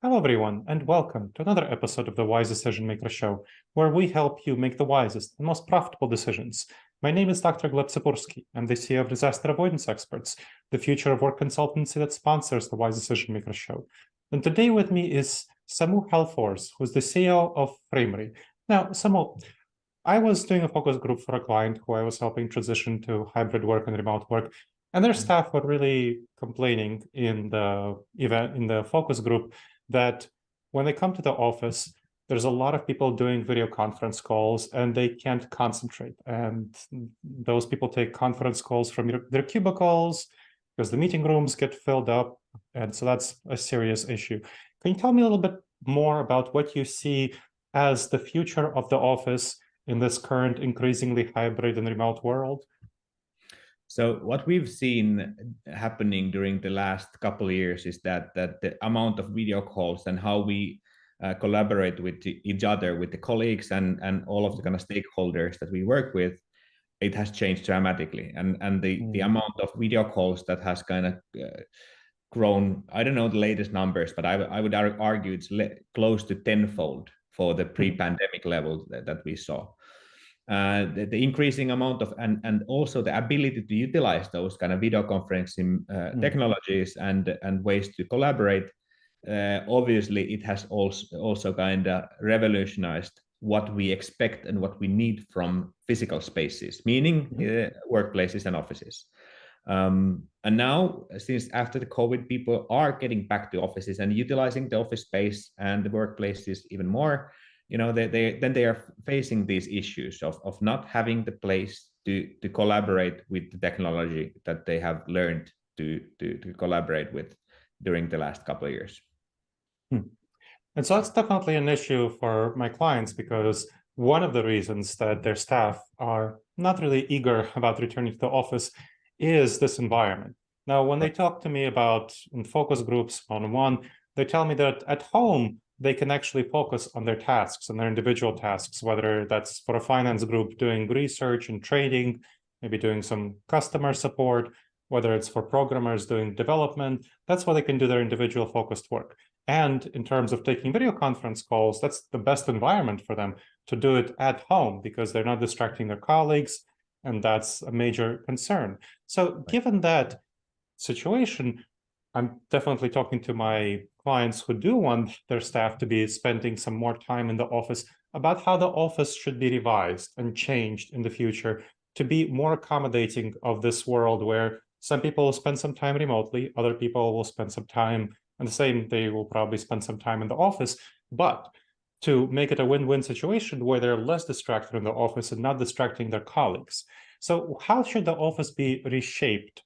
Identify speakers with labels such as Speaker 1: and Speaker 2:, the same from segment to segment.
Speaker 1: Hello, everyone, and welcome to another episode of the Wise Decision Maker Show, where we help you make the wisest and most profitable decisions. My name is Dr. Gleb Tsipursky. I'm the CEO of Disaster Avoidance Experts, the future of work consultancy that sponsors the Wise Decision Maker Show. And today with me is Samu Hällfors, who's the CEO of Framery. Now, Samu, I was doing a focus group for a client who I was helping transition to hybrid work and remote work, and their staff were really complaining in the focus group that when they come to the office, there's a lot of people doing video conference calls and they can't concentrate. And those people take conference calls from their cubicles because the meeting rooms get filled up. And so that's a serious issue. Can you tell me a little bit more about what you see as the future of the office in this current increasingly hybrid and remote world?
Speaker 2: So what we've seen happening during the last couple of years is that the amount of video calls and how we collaborate with each other, with the colleagues and all of the kind of stakeholders that we work with, it has changed dramatically. And the amount of video calls that has kind of grown, I don't know the latest numbers, but I would argue it's close to tenfold for the pre-pandemic level that we saw. The increasing amount of and also the ability to utilize those kind of video conferencing technologies and ways to collaborate. Obviously, it has also kind of revolutionized what we expect and what we need from physical spaces, meaning workplaces and offices. And now, since after the COVID, people are getting back to offices and utilizing the office space and the workplaces even more. You know, they are facing these issues of not having the place to collaborate with the technology that they have learned to collaborate with during the last couple of years.
Speaker 1: And so that's definitely an issue for my clients, because one of the reasons that their staff are not really eager about returning to the office is this environment. Now, when they talk to me about in focus groups one-on-one, they tell me that at home, they can actually focus on their tasks and their individual tasks, whether that's for a finance group doing research and trading, maybe doing some customer support, whether it's for programmers doing development. That's where they can do their individual focused work. And in terms of taking video conference calls, that's the best environment for them to do it at home because they're not distracting their colleagues. And that's a major concern. So given that situation, I'm definitely talking to my clients who do want their staff to be spending some more time in the office about how the office should be revised and changed in the future to be more accommodating of this world where some people will spend some time remotely, other people will spend some time, and the same, they will probably spend some time in the office, but to make it a win-win situation where they're less distracted in the office and not distracting their colleagues. So how should the office be reshaped,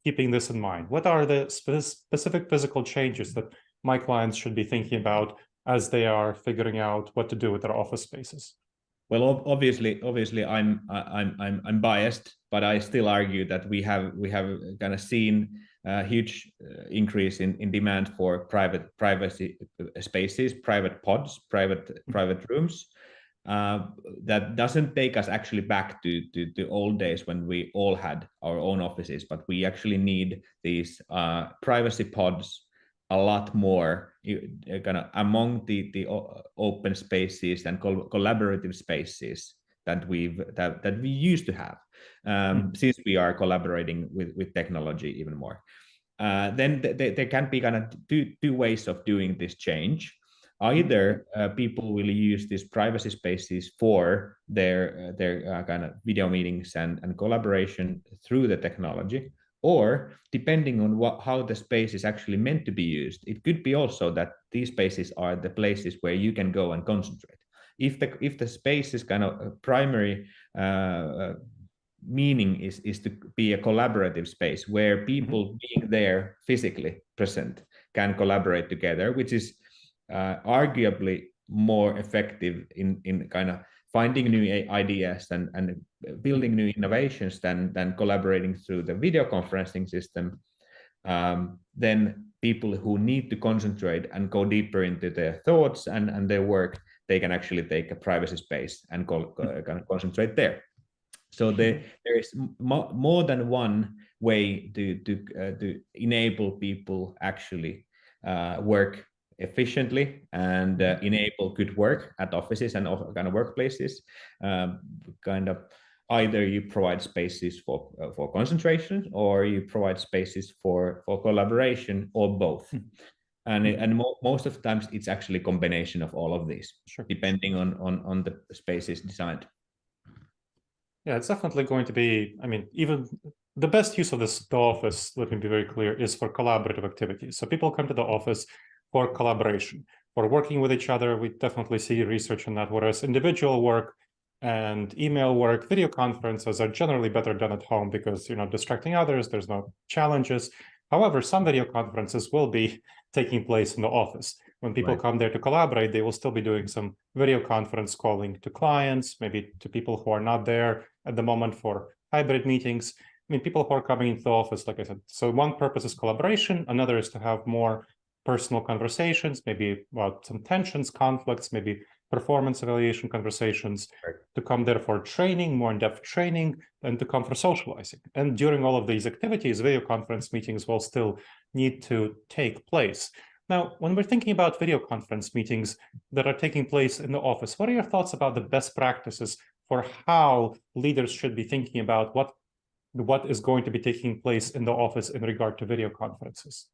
Speaker 1: keeping this in mind? What are the specific physical changes that my clients should be thinking about as they are figuring out what to do with their office spaces?
Speaker 2: Well, obviously, I'm biased, but I still argue that we have kind of seen a huge increase in demand for privacy spaces, private pods, private rooms. That doesn't take us actually back to the old days when we all had our own offices, but we actually need these privacy pods a lot more kind of among the open spaces and collaborative spaces that we used to have since we are collaborating with technology even more. Then there can be kind of two ways of doing this change. Either people will use these privacy spaces for their kind of video meetings and collaboration through the technology, or depending on how the space is actually meant to be used, it could be also that these spaces are the places where you can go and concentrate. If the space is kind of primary meaning is to be a collaborative space where people being there physically present can collaborate together, which is arguably more effective in kind of finding new ideas and building new innovations than collaborating through the video conferencing system, then people who need to concentrate and go deeper into their thoughts and their work, they can actually take a privacy space and kind of concentrate there. So there is more than one way to enable people actually work efficiently and enable good work at offices and kind of workplaces. Kind of either you provide spaces for concentration, or you provide spaces for collaboration, or both. And most of the times it's actually a combination of all of these, depending on the spaces designed.
Speaker 1: Yeah, it's definitely going to be, I mean, even the best use of the office, let me be very clear, is for collaborative activities. So people come to the office for collaboration, for working with each other. We definitely see research on that, whereas individual work and email work, video conferences are generally better done at home because you're not distracting others, there's no challenges. However, some video conferences will be taking place in the office. When people come there to collaborate, they will still be doing some video conference calling to clients, maybe to people who are not there at the moment for hybrid meetings. I mean, people who are coming into the office, like I said. So one purpose is collaboration. Another is to have more personal conversations, maybe about some tensions, conflicts, maybe performance evaluation conversations, to come there for training, more in-depth training, and to come for socializing. And during all of these activities, video conference meetings will still need to take place. Now, when we're thinking about video conference meetings that are taking place in the office, what are your thoughts about the best practices for how leaders should be thinking about what is going to be taking place in the office in regard to video conferences?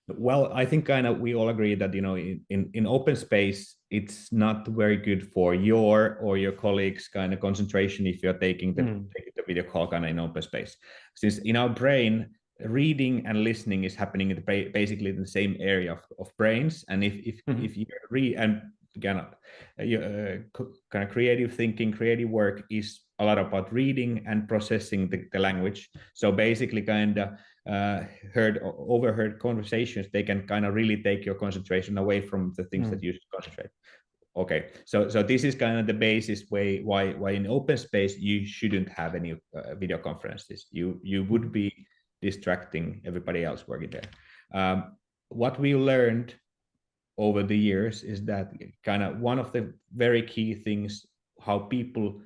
Speaker 2: Well, I think kind of we all agree that, you know, in open space, it's not very good for your or your colleagues' kind of concentration if you're taking the video call kind of in open space. Since in our brain, reading and listening is happening in basically in the same area of brains, and if you read and kind of creative thinking, creative work is a lot about reading and processing the language. So basically, kind of overheard conversations, they can kind of really take your concentration away from the things that you should concentrate. Okay, so this is kind of the basis why in open space you shouldn't have any video conferences. You would be distracting everybody else working there. What we learned over the years is that kind of one of the very key things, how people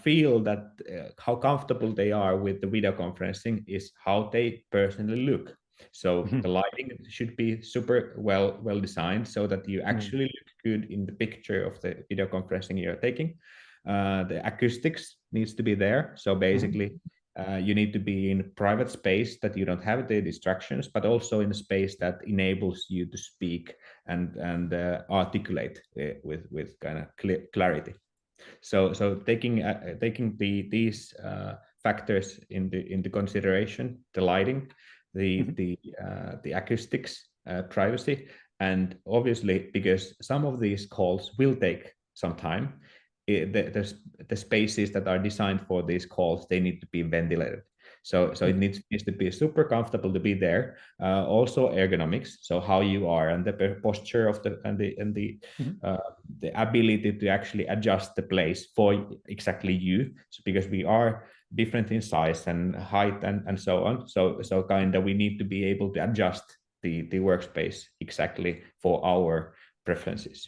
Speaker 2: feel that how comfortable they are with the video conferencing, is how they personally look. So the lighting should be super well designed so that you actually look good in the picture of the video conferencing you're taking. The acoustics needs to be there. So basically, you need to be in private space that you don't have the distractions, but also in a space that enables you to speak and articulate with kind of clarity. So taking these factors into consideration: the lighting, the acoustics, privacy, and obviously, because some of these calls will take some time, the spaces that are designed for these calls, they need to be ventilated. So it needs to be super comfortable to be there. Also ergonomics, so how you are and the posture of the ability to actually adjust the place for exactly you. So because we are different in size and height and so on, so kind of we need to be able to adjust the workspace exactly for our preferences.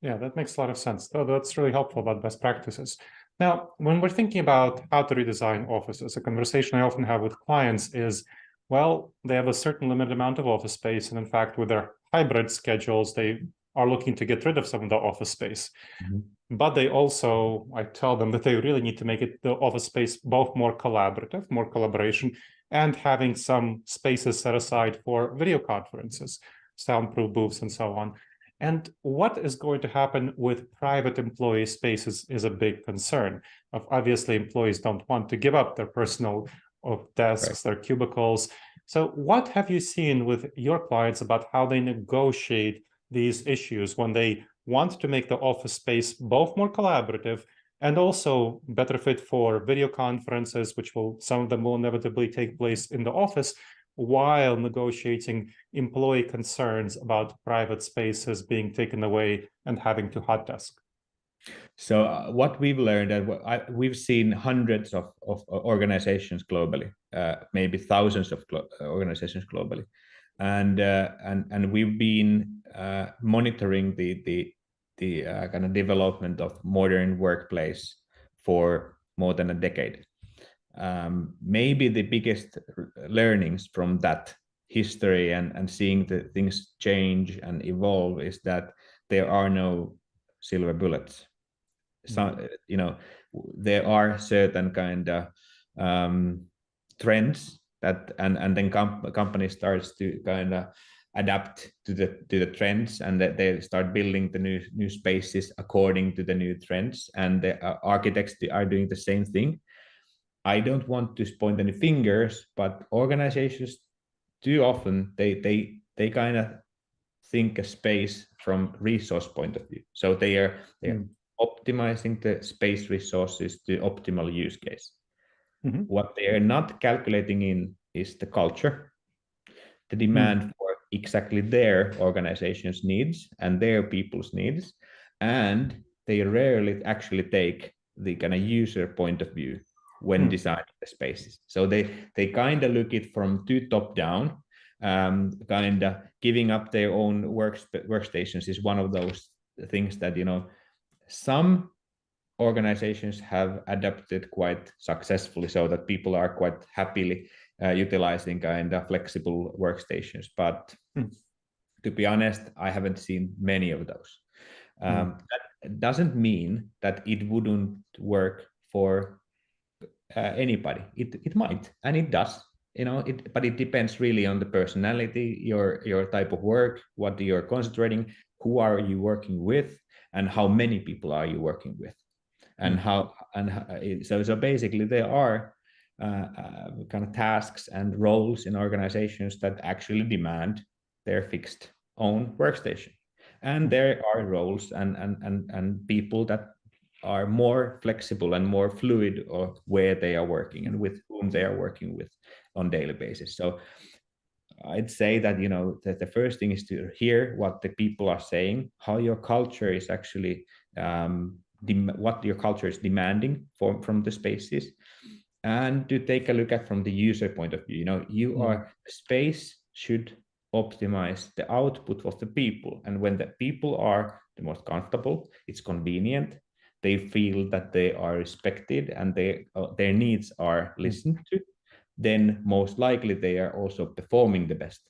Speaker 1: Yeah, that makes a lot of sense. That's really helpful about best practices. Now, when we're thinking about how to redesign offices, a conversation I often have with clients is, well, they have a certain limited amount of office space. And in fact, with their hybrid schedules, they are looking to get rid of some of the office space. But they also, I tell them that they really need to make the office space both more collaborative, more collaboration, and having some spaces set aside for video conferences, soundproof booths, and so on. And what is going to happen with private employee spaces is a big concern. Obviously, employees don't want to give up their personal desks, their cubicles. So what have you seen with your clients about how they negotiate these issues when they want to make the office space both more collaborative and also better fit for video conferences, which some of them will inevitably take place in the office, while negotiating employee concerns about private spaces being taken away and having to hot desk?
Speaker 2: So what we've learned, and we've seen hundreds of organizations globally, maybe thousands of organizations globally, and we've been monitoring the kind of development of modern workplace for more than a decade. Maybe the biggest learnings from that history and seeing the things change and evolve is that there are no silver bullets. So, there are certain kind of trends that and then company starts to kind of adapt to the trends, and that they start building the new spaces according to the new trends, and the architects are doing the same thing. I don't want to point any fingers, but organizations too often they kind of think a space from resource point of view. So they are optimizing the space resources to optimal use case. What they are not calculating in is the culture, the demand for exactly their organization's needs and their people's needs, and they rarely actually take the kind of user point of view when designing the spaces. So they kind of look it from too top down. Kind of giving up their own workstations is one of those things that some organizations have adapted quite successfully, so that people are quite happily utilizing kind of flexible workstations. But to be honest, I haven't seen many of those. That doesn't mean that it wouldn't work for anybody. It might, and it does. But it depends really on the personality, your type of work, what you're concentrating, who are you working with, and how many people are you working with, and so basically there are kind of tasks and roles in organizations that actually demand their fixed own workstation, and there are roles and people that are more flexible and more fluid of where they are working and with whom they are working with on daily basis. So I'd say that that the first thing is to hear what the people are saying, how your culture is actually what your culture is demanding from the spaces, and to take a look at from the user point of view. Space should optimize the output of the people, and when the people are the most comfortable, it's convenient, they feel that they are respected and their needs are listened to, then most likely they are also performing the best.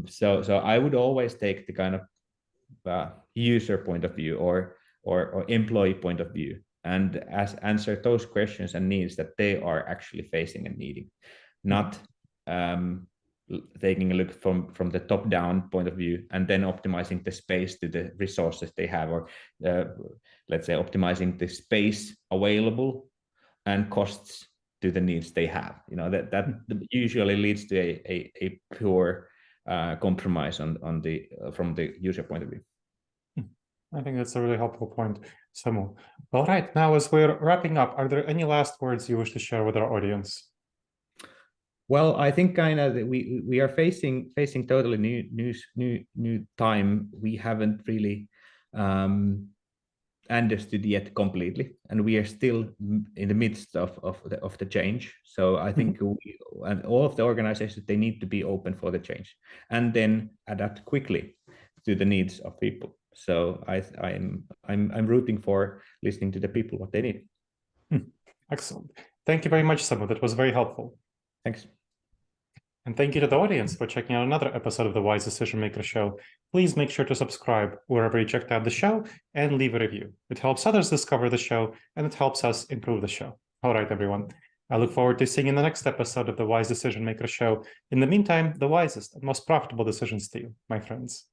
Speaker 2: So I would always take the kind of user point of view or employee point of view, and answer those questions and needs that they are actually facing and needing, not taking a look from the top down point of view and then optimizing the space to the resources they have, or let's say optimizing the space available and costs to the needs they have. That usually leads to a poor compromise from the user point of view.
Speaker 1: I think that's a really helpful point, Samu. All right, now as we're wrapping up, are there any last words you wish to share with our audience?
Speaker 2: Well, I think kind of we are facing totally new time. We haven't really understood yet completely, and we are still in the midst of the change. So I think and all of the organizations, they need to be open for the change and then adapt quickly to the needs of people. So I'm rooting for listening to the people what they need.
Speaker 1: Excellent. Thank you very much, Samu. That was very helpful.
Speaker 2: Thanks.
Speaker 1: And thank you to the audience for checking out another episode of the Wise Decision Maker Show. Please make sure to subscribe wherever you checked out the show and leave a review. It helps others discover the show, and it helps us improve the show. All right, everyone. I look forward to seeing you in the next episode of the Wise Decision Maker Show. In the meantime, the wisest and most profitable decisions to you, my friends.